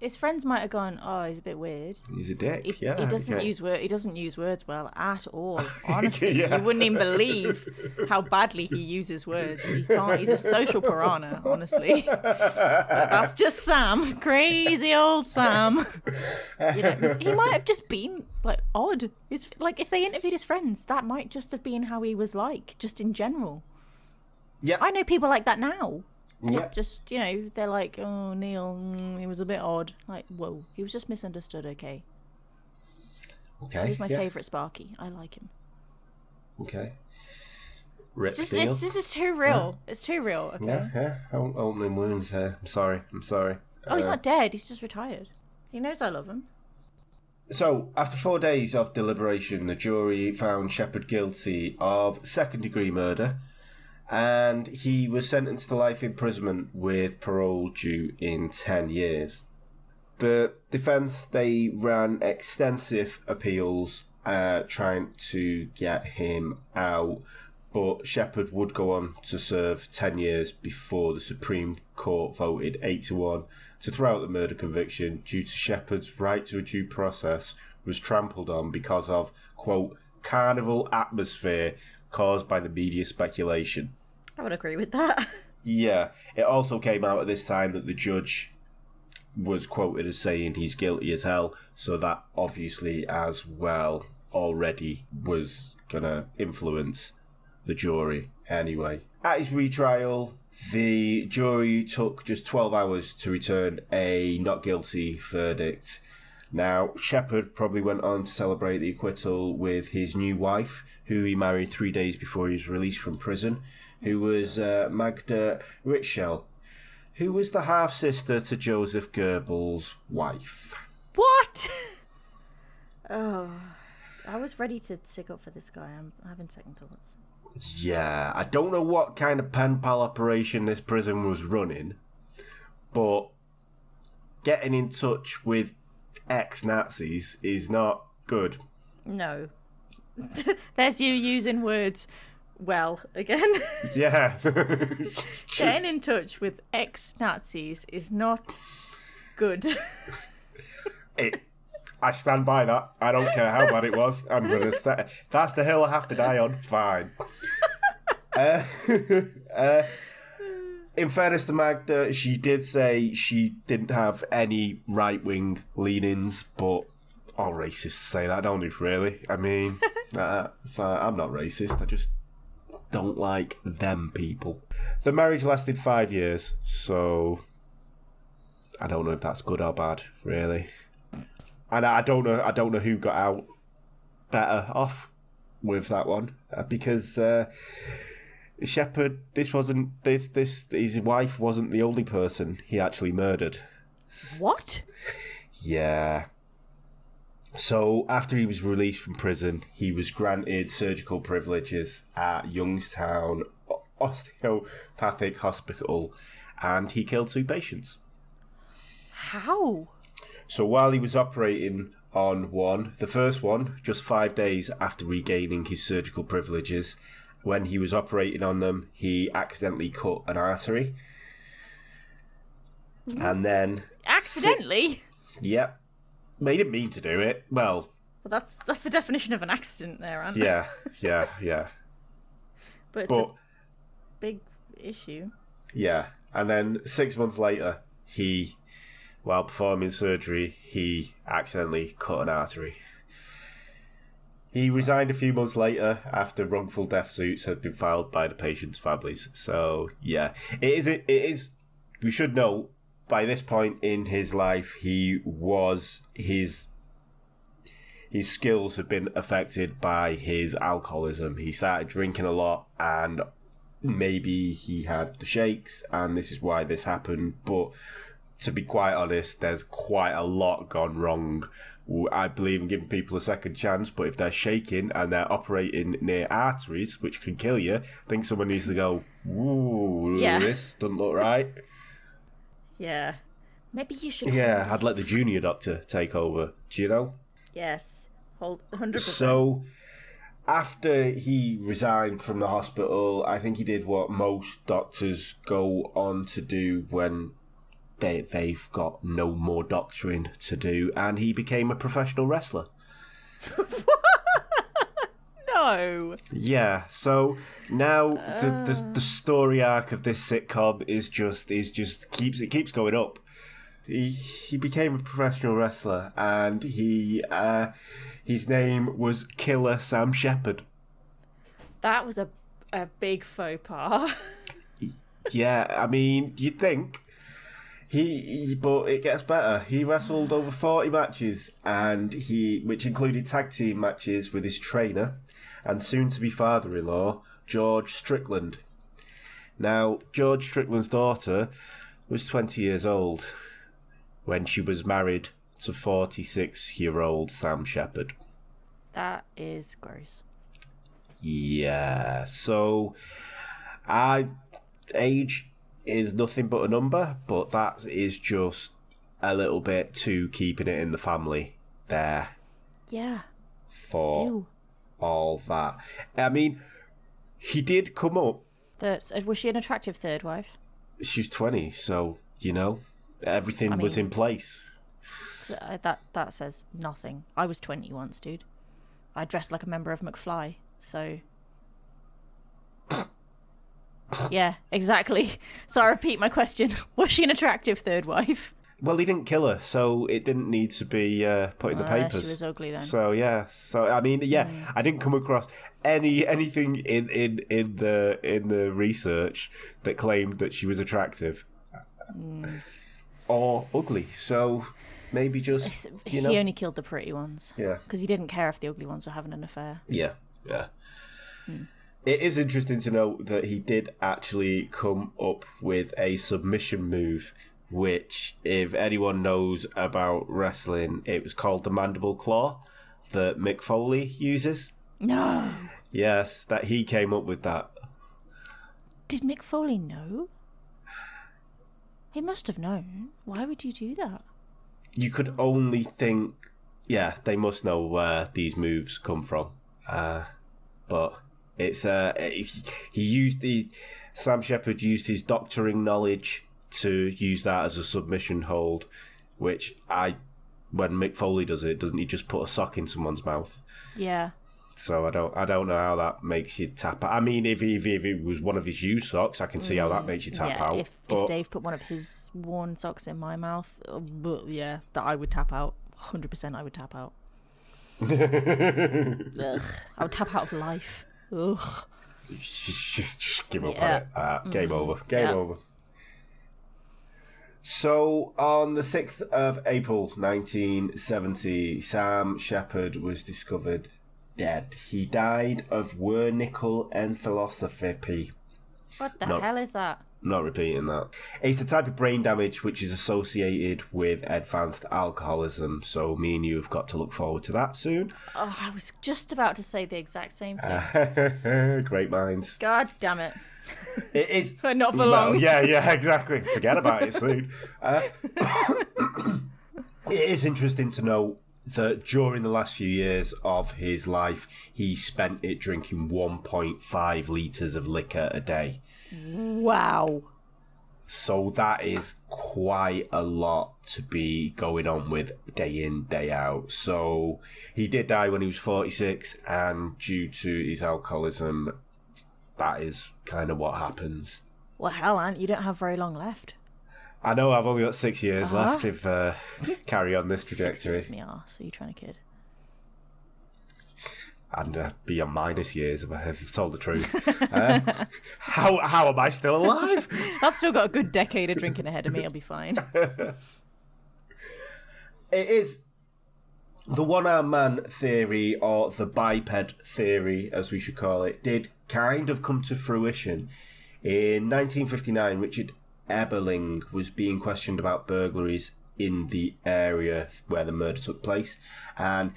S2: his friends might have gone, oh, he's a bit weird.
S1: He's a dick.
S2: He doesn't use words well at all. Honestly,
S1: Yeah.
S2: You wouldn't even believe how badly he uses words. He can't. He's a social piranha. Honestly, but that's just Sam. Crazy old Sam. He might have just been like odd. Like if they interviewed his friends, that might just have been how he was like, just in general.
S1: Yeah,
S2: I know people like that now.
S1: Yeah.
S2: Just, they're like, oh, Neil, he was a bit odd. Like, whoa, he was just misunderstood, okay?
S1: Okay.
S2: He was my favourite Sparky. I like him.
S1: Okay.
S2: This is too real. Yeah. It's too real, okay?
S1: Yeah. Opening wounds here. I'm sorry.
S2: Oh, he's not dead. He's just retired. He knows I love him.
S1: So, after 4 days of deliberation, the jury found Shepard guilty of second-degree murder, and he was sentenced to life imprisonment with parole due in 10 years. The defence, they ran extensive appeals trying to get him out, but Shepard would go on to serve 10 years before the Supreme Court voted 8-1 to throw out the murder conviction due to Shepard's right to a due process was trampled on because of, quote, carnival atmosphere caused by the media speculation.
S2: I would agree with that.
S1: Yeah. It also came out at this time that the judge was quoted as saying he's guilty as hell, so that obviously as well already was going to influence the jury anyway. At his retrial, the jury took just 12 hours to return a not guilty verdict. Now, Shepard probably went on to celebrate the acquittal with his new wife, who he married 3 days before he was released from prison, who was Magda Ritschel, who was the half-sister to Joseph Goebbels' wife.
S2: What? Oh, I was ready to stick up for this guy. I'm having second thoughts.
S1: Yeah, I don't know what kind of pen pal operation this prison was running, but getting in touch with ex-Nazis is not good.
S2: No. There's you using words well again.
S1: Yeah.
S2: Getting in touch with ex-Nazis is not good.
S1: I stand by that. I don't care how bad it was. I'm going to that's the hill I have to die on. Fine. in fairness to Magda, she did say she didn't have any right-wing leanings, but all racists say that, don't they, really? I mean, I'm not racist, I just don't like them people. The marriage lasted 5 years, so I don't know if that's good or bad, really. And I don't know who got out better off with that one, because Shepard, his wife wasn't the only person he actually murdered.
S2: What?
S1: Yeah. So after he was released from prison, he was granted surgical privileges at Youngstown Osteopathic Hospital, and he killed 2 patients.
S2: How?
S1: So while he was operating on the first one, just 5 days after regaining his surgical privileges, when he was operating on them, he accidentally cut an artery. And then...
S2: Accidentally?
S1: Yep. He didn't mean to do it. Well,
S2: that's the definition of an accident there, Anne.
S1: Yeah.
S2: But it's a big issue.
S1: Yeah. And then 6 months later, while performing surgery, he accidentally cut an artery. He resigned a few months later after wrongful death suits had been filed by the patients' families. So, yeah. It is. We should note, by this point in his life, his skills had been affected by his alcoholism. He started drinking a lot, and maybe he had the shakes, and this is why this happened. But to be quite honest, there's quite a lot gone wrong. I believe in giving people a second chance, but if they're shaking and they're operating near arteries, which can kill you, I think someone needs to go, ooh, this doesn't look right.
S2: Yeah. Maybe you should...
S1: Yeah, I'd let the junior doctor take over. Do you know?
S2: Yes. Hold 100%.
S1: So, after he resigned from the hospital, I think he did what most doctors go on to do when they've got no more doctoring to do, and he became a professional wrestler.
S2: No.
S1: Yeah, so now the story arc of this sitcom keeps going up. He became a professional wrestler, and his name was Killer Sam Shepard.
S2: That was a big faux pas.
S1: Yeah, I mean, you'd think. But it gets better. He wrestled over 40 matches, which included tag team matches with his trainer and soon-to-be father-in-law, George Strickland. Now, George Strickland's daughter was 20 years old when she was married to 46-year-old Sam Shepard.
S2: That is gross.
S1: Yeah, so age is nothing but a number, but that is just a little bit too keeping it in the family there.
S2: Yeah.
S1: For all that. I mean, he did come up.
S2: Was she an attractive third wife?
S1: She's 20, so, everything was in place.
S2: That says nothing. I was 20 once, dude. I dressed like a member of McFly, so... Yeah, exactly. So I repeat my question. Was she an attractive third wife?
S1: Well, he didn't kill her, so it didn't need to be put in the papers.
S2: She was ugly then.
S1: So, yeah. So, I mean, yeah, I didn't come across anything in the research that claimed that she was attractive. Or ugly. So, maybe just,
S2: He only killed the pretty ones.
S1: Yeah.
S2: Because he didn't care if the ugly ones were having an affair.
S1: Yeah. It is interesting to note that he did actually come up with a submission move, which, if anyone knows about wrestling, it was called the Mandible Claw that Mick Foley uses.
S2: No.
S1: Yes, that he came up with that.
S2: Did Mick Foley know? He must have known. Why would you do that?
S1: You could only think, yeah, they must know where these moves come from. But it's Sam Shepard used his doctoring knowledge to use that as a submission hold, which when Mick Foley does it, doesn't he just put a sock in someone's mouth?
S2: Yeah.
S1: So I don't know how that makes you tap out. I mean, if it was one of his used socks, I can see how that makes you tap out.
S2: If Dave put one of his worn socks in my mouth, that I would tap out. 100% I would tap out. Ugh. I would tap out of life. Ugh.
S1: Just give up on it. Game over. Game over. So, on the 6th of April 1970, Sam Shepard was discovered dead. He died of Wernickel encephalopathy.
S2: What the hell is that?
S1: Not repeating that. It's a type of brain damage which is associated with advanced alcoholism, so me and you have got to look forward to that soon.
S2: Oh, I was just about to say the exact same thing.
S1: Great minds.
S2: God damn it.
S1: It is.
S2: But not for long.
S1: Yeah, exactly. Forget about it soon. It is interesting to know that during the last few years of his life, he spent it drinking 1.5 litres of liquor a day.
S2: Wow.
S1: So that is quite a lot to be going on with day in, day out. So he did die when he was 46, and due to his alcoholism, that is kind of what happens.
S2: Well, hell, Ant, you don't have very long left.
S1: I know, I've only got 6 years left if carry on this trajectory.
S2: 6 years, me arse. Are you trying to kid?
S1: And be on minus years if I have told the truth. How am I still alive?
S2: I've still got a good decade of drinking ahead of me. I'll be fine.
S1: It is the one-armed man theory, or the biped theory, as we should call it, did kind of come to fruition. In 1959, Richard Eberling was being questioned about burglaries in the area where the murder took place, and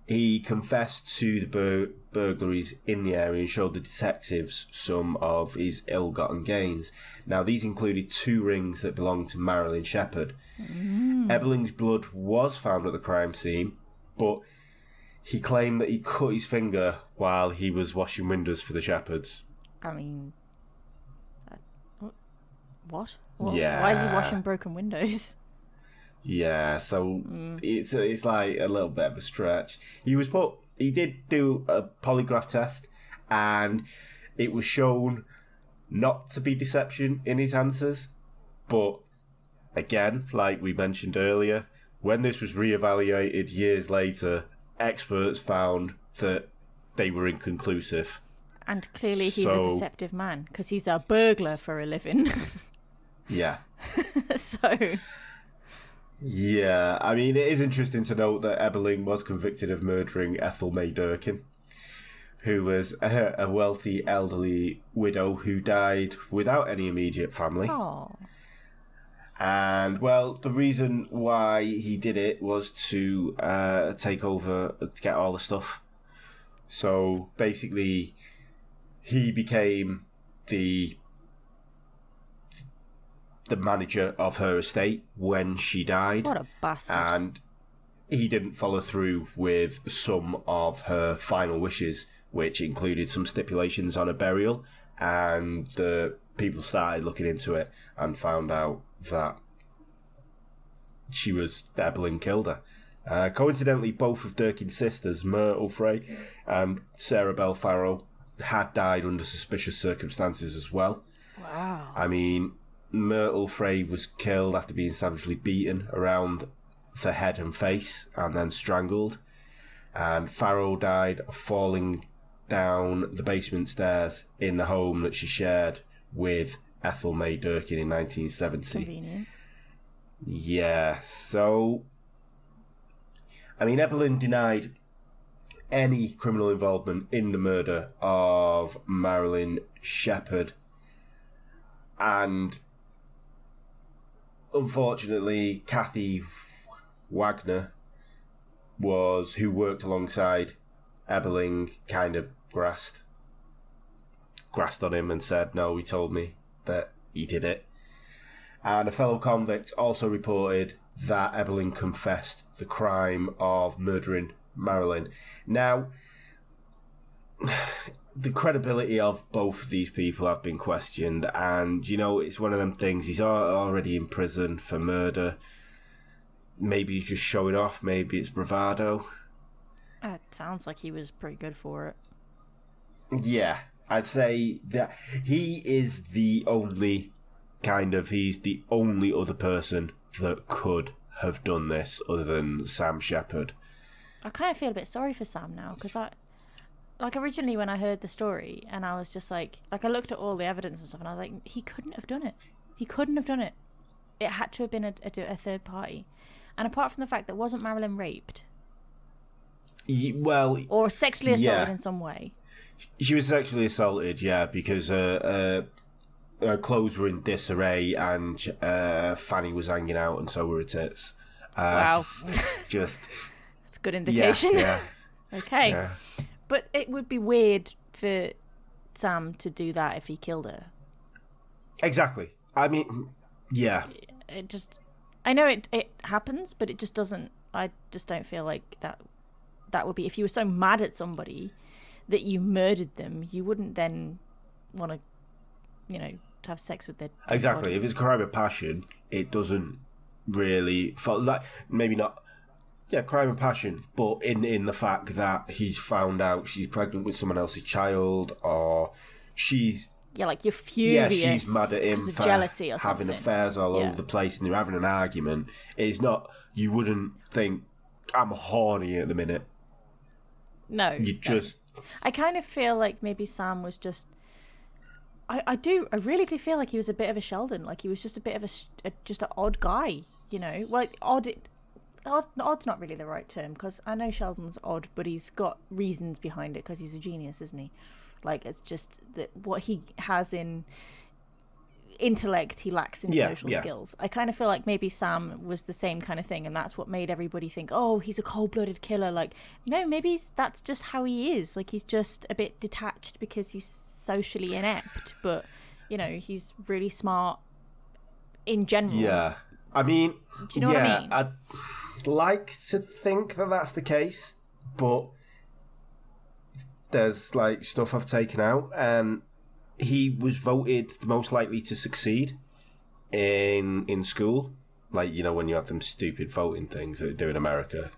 S1: he confessed to the burglaries in the area and showed the detectives some of his ill-gotten gains. Now, these included 2 rings that belonged to Marilyn Sheppard. Eberling's blood was found at the crime scene, but he claimed that he cut his finger while he was washing windows for the Sheppards.
S2: I mean... What?
S1: Yeah.
S2: Why is he washing broken windows?
S1: Yeah, so it's like a little bit of a stretch. He did do a polygraph test, and it was shown not to be deception in his answers. But again, like we mentioned earlier, when this was reevaluated years later, experts found that they were inconclusive.
S2: And clearly he's a deceptive man, because he's a burglar for a living.
S1: Yeah.
S2: So...
S1: Yeah, I mean, it is interesting to note that Eberling was convicted of murdering Ethel May Durkin, who was a wealthy elderly widow who died without any immediate family.
S2: Aww.
S1: And, well, the reason why he did it was to take over, to get all the stuff. So, basically, he became the manager of her estate when she died.
S2: What a bastard.
S1: And he didn't follow through with some of her final wishes, which included some stipulations on a burial, and the people started looking into it and found out that Eberling killed her. Coincidentally, both of Durkin's sisters, Myrtle Frey and Sarah Bell Farrow, had died under suspicious circumstances as well.
S2: Wow.
S1: I mean, Myrtle Frey was killed after being savagely beaten around the head and face and then strangled. And Farrow died falling down the basement stairs in the home that she shared with Ethel May Durkin in 1970.
S2: Convenient.
S1: Yeah, so... I mean, Eberling denied any criminal involvement in the murder of Marilyn Sheppard. And... unfortunately, Kathy Wagner who worked alongside Eberling, kind of grassed on him and said, no, he told me that he did it. And a fellow convict also reported that Eberling confessed the crime of murdering Marilyn. Now, the credibility of both of these people have been questioned, and, you know, it's one of them things. He's already in prison for murder. Maybe he's just showing off. Maybe it's bravado.
S2: It sounds like he was pretty good for it.
S1: Yeah, I'd say that he is the only he's the only other person that could have done this other than Sam Shepard.
S2: I kind of feel a bit sorry for Sam now, because originally when I heard the story and I was just like I looked at all the evidence and stuff and I was like, he couldn't have done it. He couldn't have done it. It had to have been a third party. And apart from the fact that wasn't Marilyn raped?
S1: Well...
S2: Or sexually assaulted in some way?
S1: She was sexually assaulted, yeah, because her clothes were in disarray and Fanny was hanging out and so were her tits.
S2: Wow.
S1: Just...
S2: That's a good indication.
S1: Yeah.
S2: Okay.
S1: Yeah.
S2: But it would be weird for Sam to do that if he killed her.
S1: Exactly. I mean, yeah.
S2: It just... I know it happens, but it just doesn't... I just don't feel like that would be... If you were so mad at somebody that you murdered them, you wouldn't then want to, to have sex with their
S1: Exactly.
S2: body.
S1: If it's a crime of passion, it doesn't really... Maybe not... Yeah, crime of passion, but in the fact that he's found out she's pregnant with someone else's child, or she's...
S2: Yeah, like you're furious.
S1: Yeah, she's mad at him
S2: for jealousy or
S1: having
S2: something.
S1: affairs all over the place and they're having an argument. It's not... You wouldn't think, I'm horny at the minute.
S2: No.
S1: You just...
S2: I kind of feel like maybe Sam was just... I really do feel like he was a bit of a Sheldon. Like he was just a bit of just an odd guy, Like odd's not really the right term, because I know Sheldon's odd, but he's got reasons behind it because he's a genius, isn't he? Like it's just that what he has in intellect, he lacks in social skills. I kind of feel like maybe Sam was the same kind of thing, and that's what made everybody think, oh, he's a cold-blooded killer. Like, no, maybe that's just how he is. Like he's just a bit detached because he's socially inept, but he's really smart in general.
S1: Yeah, I mean,
S2: do you know what I mean?
S1: I'd like to think that that's the case, but there's like stuff I've taken out, and he was voted the most likely to succeed in school. Like, when you have them stupid voting things that they do in America.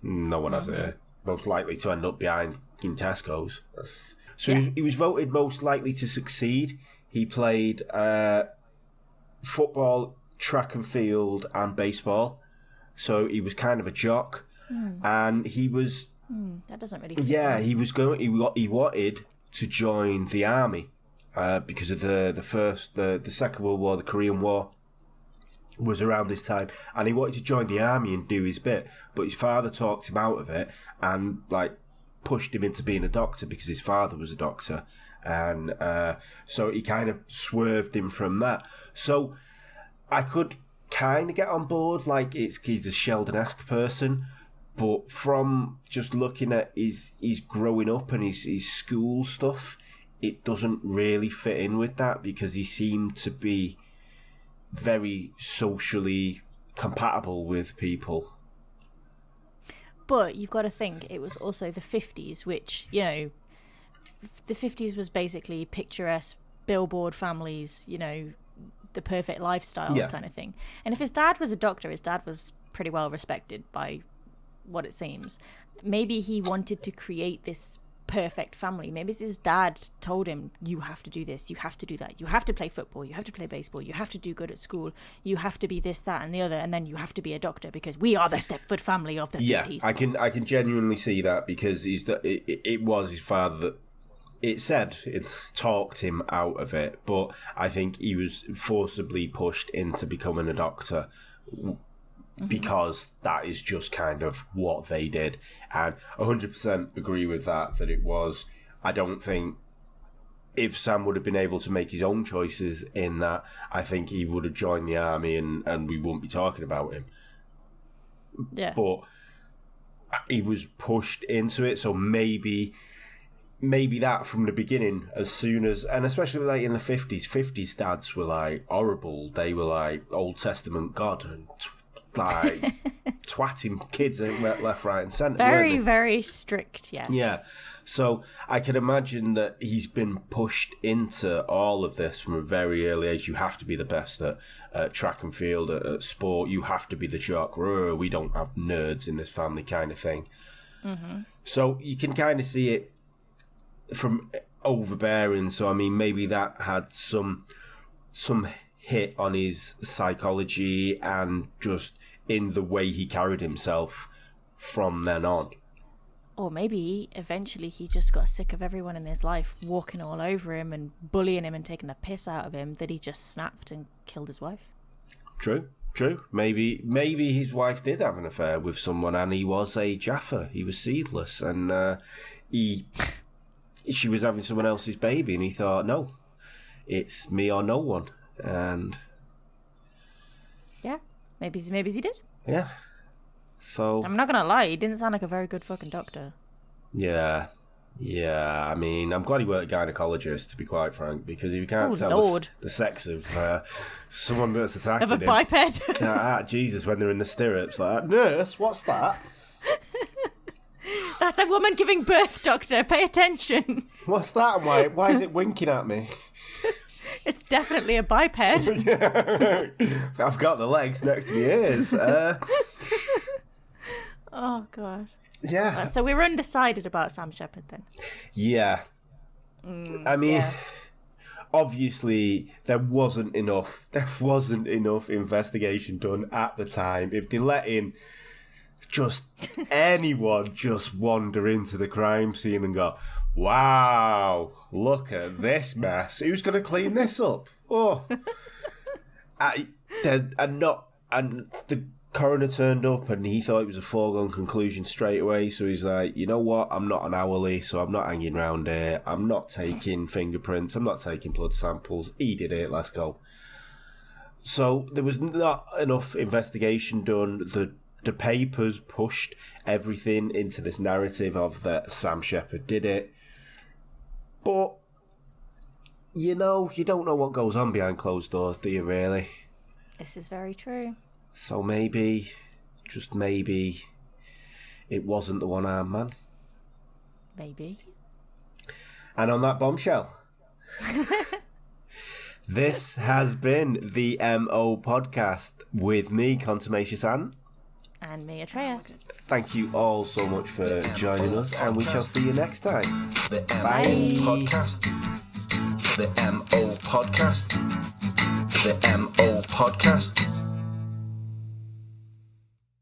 S1: No one has it here. Most likely to end up behind in Tesco's. So he was voted most likely to succeed. He played football, track and field, and baseball. So he was kind of a jock. And he was...
S2: that doesn't really...
S1: Yeah, he was going... He wanted to join the army because of the Second World War, the Korean War was around this time, and he wanted to join the army and do his bit, but his father talked him out of it and pushed him into being a doctor because his father was a doctor, and so he kind of swerved him from that. So I could kind of get on board, he's a Sheldon-esque person, but from just looking at his growing up and his school stuff, it doesn't really fit in with that, because he seemed to be very socially compatible with people.
S2: But you've got to think, it was also the 50s, which, the 50s was basically picturesque billboard families, the perfect lifestyles kind of thing. And if his dad was a doctor, his dad was pretty well respected by what it seems. Maybe he wanted to create this perfect family. Maybe his dad told him, you have to do this, you have to do that, you have to play football, you have to play baseball, you have to do good at school, you have to be this, that and the other, and then you have to be a doctor because we are the Stepford family of the 50s.
S1: Yeah, I can genuinely see that, because it was his father that it talked him out of it, but I think he was forcibly pushed into becoming a doctor because that is just kind of what they did. And 100% agree with that it was. I don't think if Sam would have been able to make his own choices in that, I think he would have joined the army and we wouldn't be talking about him.
S2: Yeah.
S1: But he was pushed into it, so maybe that from the beginning, as soon as, and especially in the 50s dads were horrible. They were Old Testament God and twatting kids left, right and centre.
S2: Very, very strict, yes.
S1: Yeah. So I can imagine that he's been pushed into all of this from a very early age. You have to be the best at track and field, at sport. You have to be the jock. We don't have nerds in this family, kind of thing.
S2: Mm-hmm.
S1: So you can kind of see it from overbearing. So, I mean, maybe that had some hit on his psychology and just in the way he carried himself from then on.
S2: Or maybe eventually he just got sick of everyone in his life walking all over him and bullying him and taking the piss out of him, that he just snapped and killed his wife.
S1: True. Maybe his wife did have an affair with someone and he was a Jaffa. He was seedless and she was having someone else's baby and he thought, no, it's me or no one. And
S2: yeah, maybe he did.
S1: Yeah. So
S2: I'm not gonna lie, he didn't sound like a very good fucking doctor.
S1: Yeah. I mean, I'm glad he weren't a gynecologist, to be quite frank, because if you can't tell the sex of someone that's attacking
S2: of a biped.
S1: Jesus, when they're in the stirrups, like, nurse, what's that?
S2: That's a woman giving birth, doctor. Pay attention.
S1: What's that? And why is it winking at me?
S2: It's definitely a biped.
S1: I've got the legs next to my ears.
S2: Oh, God.
S1: Yeah.
S2: So we were undecided about Sam Shepard then.
S1: Yeah. I mean, obviously, there wasn't enough investigation done at the time. If they let in just anyone just wander into the crime scene and go, wow, look at this mess. Who's going to clean this up? Oh. The coroner turned up and he thought it was a foregone conclusion straight away. So he's like, you know what? I'm not an hourly, so I'm not hanging around here. I'm not taking fingerprints. I'm not taking blood samples. He did it. Let's go. So there was not enough investigation done. The papers pushed everything into this narrative of that Sam Shepard did it. But, you know, you don't know what goes on behind closed doors, do you, really?
S2: This is very true.
S1: So maybe, just maybe, it wasn't the one-armed man.
S2: Maybe.
S1: And on that bombshell, this has been the MO Podcast with me, Contumacious Ann.
S2: And me, Atreya.
S1: Thank you all so much for joining us, and we shall see you next time.
S3: The
S2: Bye.
S3: MO Podcast. The MO Podcast. The MO Podcast.